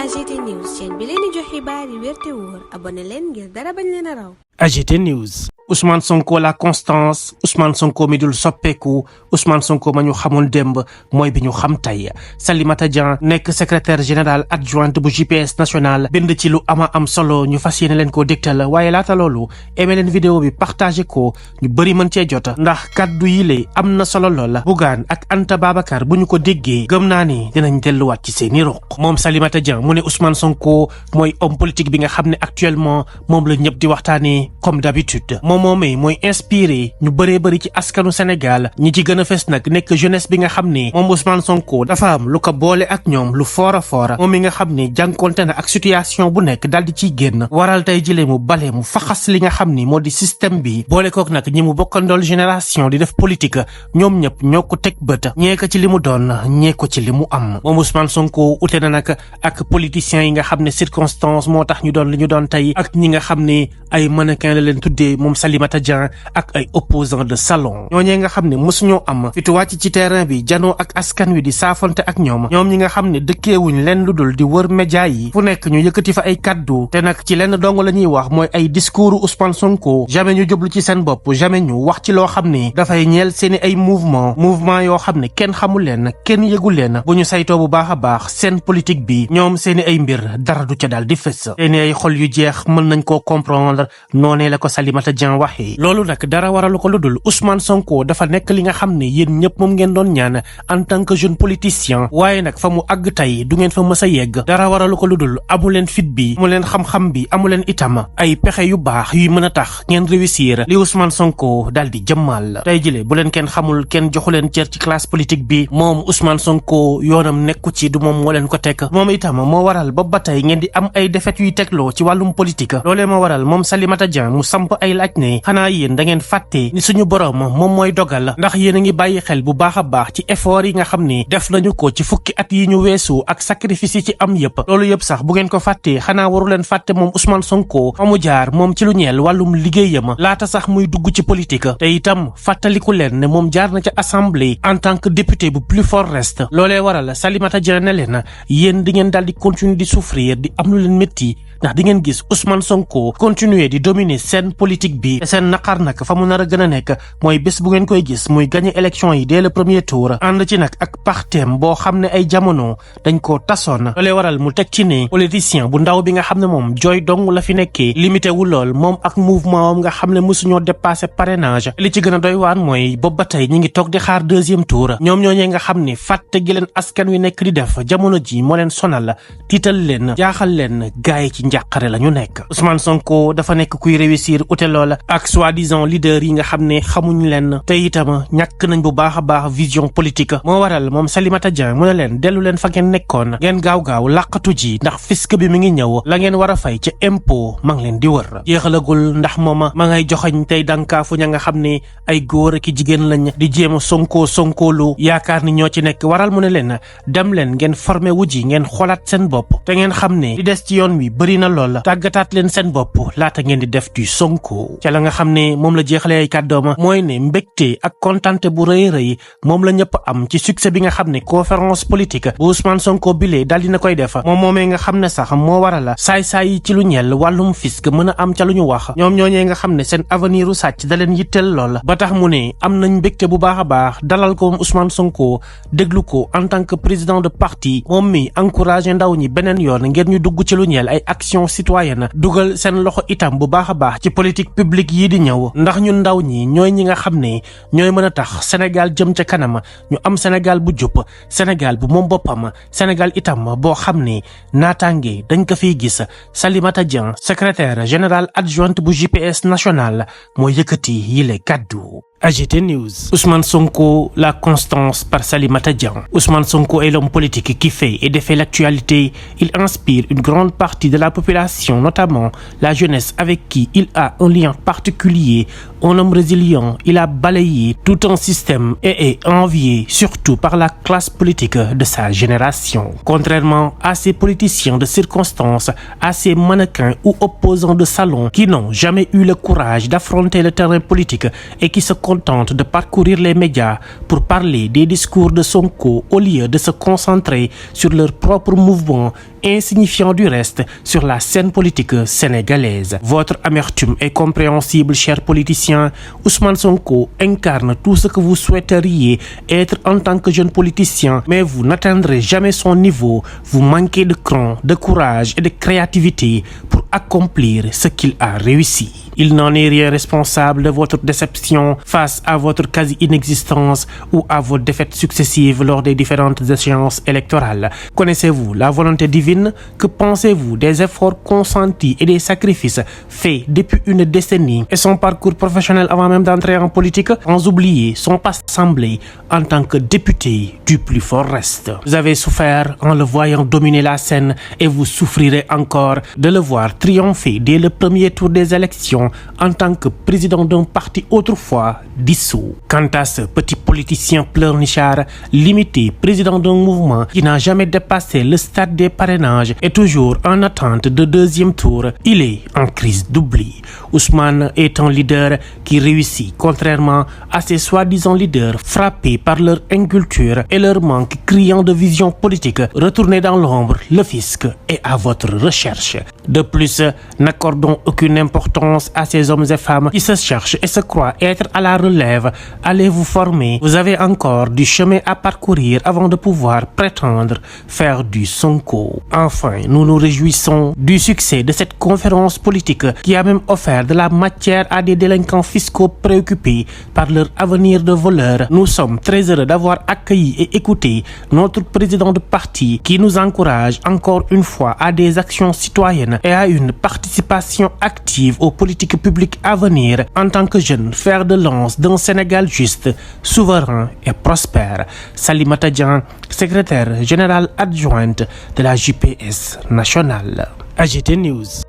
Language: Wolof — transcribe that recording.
AGT News chaîne bi leen di jox xibaar yi wér te wóor abonné leen ngir dara bañ leen a raw. AGT News. Ousmane Sonko la constance Ousmane Sonko mi dul soppeeku Ousmane Sonko ma ñu xamoon démb mooy bi ñu xam tey Salimata Dieng nekk secrétaire général adjointe bu JPS national bind ci lu ama am solo ñu fas yéene leen koo dégtal waaye laata loolu aimé leen vidéo bi partagé ko ñu bëri mën cee jot ndax kaddu yi lay am na solo lool Bougane ak Anta Babacar bu ñu ko déggee gëm naa ni dinañ delluwaat ci seeni ruq moom Salimata Dieng mu ne Ousmane Sonko mooy homme politique bi nga xam ne actuellement moom la ñëpp di waxtaanee comme d'habitude moomee mooy inspiré ñu bëree bëri ci askanu Sénégal ñi ci gën a fes nag nekk jeunesse bi nga xam ne moom Ousmane Sonko dafa am lu ko boole ak ñoom lu foora moom mi nga xam ne jànkonte na ak situation bu nekk daal di ciy génn waral tey jëlee mu bale mu faxas li nga xam ni moo di système bi boole kook nag ñi mu bokkandool génération di def politique ñoom ñëpp ñoo ko teg bët ñee ko ci li mu doon ñee ko ci li mu am moom Ousmane Sonko ute na nag ak politiciens yi nga xam ne circonstance moo tax ñu doon li ñu doon tey ak ñi nga xam ne ay mannequin la leen tuddee moom Salimata Dieng ak ay opposants de salon ñooñee nga xam ne mësuñoo am fitu wàcc ci terrain bi janoo ak askan wi di saafante ak ñoom ñi nga xam ne dëkkeewuñ leen lu dul di wër média yi fu nekk ñu yëkkati fa ay kaddu te nag ci lenn dong la ñuy wax mooy ay discours Ousmane Sonko jamais ñu jublu ci seen bopp jamais ñu wax ci loo xam ne dafay ñeel seeni ay mouvement yoo xam ne kenn xamul leen kenn yëgul leen bu ñu saytoo bu baax a baax seen politique bi ñoom seeni ay mbir dara du ca daal di fës seeni ay xol yu jeex mën nañ koo comprendre noonee la ko Salimata Dieng waxee loolu nag dara waralu ko lu dul Ousmane Sonko dafa nekk li nga xam ne yéen ñëpp moom ngeen doon ñaan en tant que jeune politicien waaye nag fa mu àgg tey du ngeen fa mës a yegg dara waralu ko lu dul amu leen fit bi amu leen xam-xam bi amu leen itam ay pexe yu baax yuy mën a tax ngeen réussir li Ousmane Sonko daal di jëmmal tey jile bu leen kenn xamul kenn joxu leen cër ci classe politique bi moom Ousmane Sonko yoonam nekku ci du moom moo leen ko teg moom itam moo waral ba tey ngeen di am ay défaites yuy tegloo ci wàllum politique loolee moo waral moom Salimata Dieng mu samp ay laaj ne xanaa yéen da ngeen fàtte ni suñu borom moom mooy dogal ndax yéen a ngi bàyyi xel bu baax a baax ci effort yi nga xam ne def nañu ko ci fukki at yi ñu weesu ak sacrifice yi ci am yëpp loolu yëpp sax bu ngeen ko fàttee xanaa waru leen fàtte moom Ousmane Sonko fa mu jaar moom ci lu ñeel wàllum liggéeyam laata sax muy dugg ci politique te itam fàttaliku leen ne moom jaar na ca assemblée en tant que député bu plus fort reste loolee waral Salimata Dieng ne leen yéen di ngeen daal di continuer di souffrir di am lu leen métti ndax di ngeen gis Ousmane Sonko continuer di dominer seen politique bi te seen naqar nag fa mu nar a gën a nekk mooy bés bu ngeen koy gis muy gagner élection yi dès le premier tour ànd ci nag ak partem boo xam ne ay jamono dañ koo tasoon loolee waral mu teg ci ne politicien bu ndaw bi nga xam ne moom jooy dong la fi nekkee limité wu lool moom ak mouvement am nga xam ne mësuñoo dépasser parrainage li ci gën a doy waan mooy boobu ba tey ñi ngi toog di xaar deuxième tour ñoom ñooñee nga xam ne fàtte gi leen askan wi nekk di def jamono ji moo leen sonal tiital leen jaaxal leen gaay ci njàqare la ñu nekk Ousmane Sonko dafa nekk kuy réussir ute loola ak soi-disant leader yi nga xam ne xamuñ leen te itam ñàkk nañ bu baax a baax vision politique moo waral moom Salimata Dieng mu ne leen dellu leen fa ngeen nekkoon ngeen gaaw làqatu ji ndax fisc bi mi ngi ñëw la ngeen war a fay ca impôt ma ngi leen di wër jeexalagul ndax mooma ma ngay joxañ tey dankaafu ña nga xam ne ay góor ak jigéen lañ di jéem a sonkoolu yaakaar ni ñoo ci nekk waral mu ne leen dem leen ngeen formé wu ji ngeen xoolaat seen bopp te ngeen xam ne di des ci yoon wi bëri na lool tàggataat leen seen bopp laata ngeen di def du Sonko ca la nga xam ne moom la jeexalee ay kàddooma mooy ne mbégte ak kontante bu rëy moom la ñëpp am ci succès bi nga xam ne conférence politique bu Ousmane Sonko bilee daal dina koy def moom moomee nga xam ne sax moo waral saay-saay yi ci lu ñeel wàllum fisc mën a am ca lu ñu wax ñoom ñooñee nga xam ne seen avenir u sàcc da leen yitteel lool ba tax mu ne am nañ mbégte bu baax a baax dalal ko moom Ousmane Sonko déglu ko en tant que président de parti moom mi encouragé ndaw ñi beneen yoon ngir ñu dugg ci lu ñeel ay action citoyenne dugal seen loxo itam bu baax a baax ci politique publique yi di ñëw ndax ñun ndaw ñi ñooy ñi nga xam ne ñooy mën a tax Sénégal jëm ca kanam ñu am Sénégal bu jub Sénégal bu moom boppam Sénégal itam boo xam ne naataange dañ ko fiy gis Salimata Dieng secrétaire général adjointe bu JPS national moo yëkkati yile kàddu AGT News. Ousmane Sonko, la constance par Salimata Dieng. Ousmane Sonko est l'homme politique qui fait et défait l'actualité. Il inspire une grande partie de la population, notamment la jeunesse avec qui il a un lien particulier. Un homme résilient, il a balayé tout un système et est envié surtout par la classe politique de sa génération. Contrairement à ces politiciens de circonstance, à ces mannequins ou opposants de salon qui n'ont jamais eu le courage d'affronter le terrain politique et qui se contente de parcourir les médias pour parler des discours de Sonko au lieu de se concentrer sur leur propre mouvement, insignifiant du reste sur la scène politique sénégalaise. Votre amertume est compréhensible, chers politiciens. Ousmane Sonko incarne tout ce que vous souhaiteriez être en tant que jeune politicien, mais vous n'atteindrez jamais son niveau. Vous manquez de cran, de courage et de créativité pour accomplir ce qu'il a réussi. Il n'en est rien responsable de votre déception face à votre quasi-inexistence ou à vos défaites successives lors des différentes échéances électorales. Connaissez-vous la volonté divine? Que pensez-vous des efforts consentis et des sacrifices faits depuis une décennie et son parcours professionnel avant même d'entrer en politique, sans oublier son passé assemblée en tant que député du plus fort reste? Vous avez souffert en le voyant dominer la scène et vous souffrirez encore de le voir triompher dès le premier tour des élections en tant que président d'un parti autrefois dissous. Quant à ce petit politicien pleurnichard, limité président d'un mouvement qui n'a jamais dépassé le stade des parrainages et toujours en attente de deuxième tour, il est en crise d'oubli. Ousmane est un leader qui réussit, contrairement à ses soi-disant leaders frappés par leur inculture et leur manque criant de vision politique. Retournez dans l'ombre, le fisc est à votre recherche. De plus, n'accordons aucune importance à ces hommes et femmes qui se cherchent et se croient être à la relève. Allez vous former. Vous avez encore du chemin à parcourir avant de pouvoir prétendre faire du Sonko. Enfin, nous nous réjouissons du succès de cette conférence politique qui a même offert de la matière à des délinquants fiscaux préoccupés par leur avenir de voleurs. Nous sommes très heureux d'avoir accueilli et écouté notre président de parti qui nous encourage encore une fois à des actions citoyennes et à une participation active aux politiques publiques à venir en tant que jeune fer de lance d'un Sénégal juste, souverain et prospère. Salimata Dian, secrétaire générale adjointe de la JPS nationale. AGT News.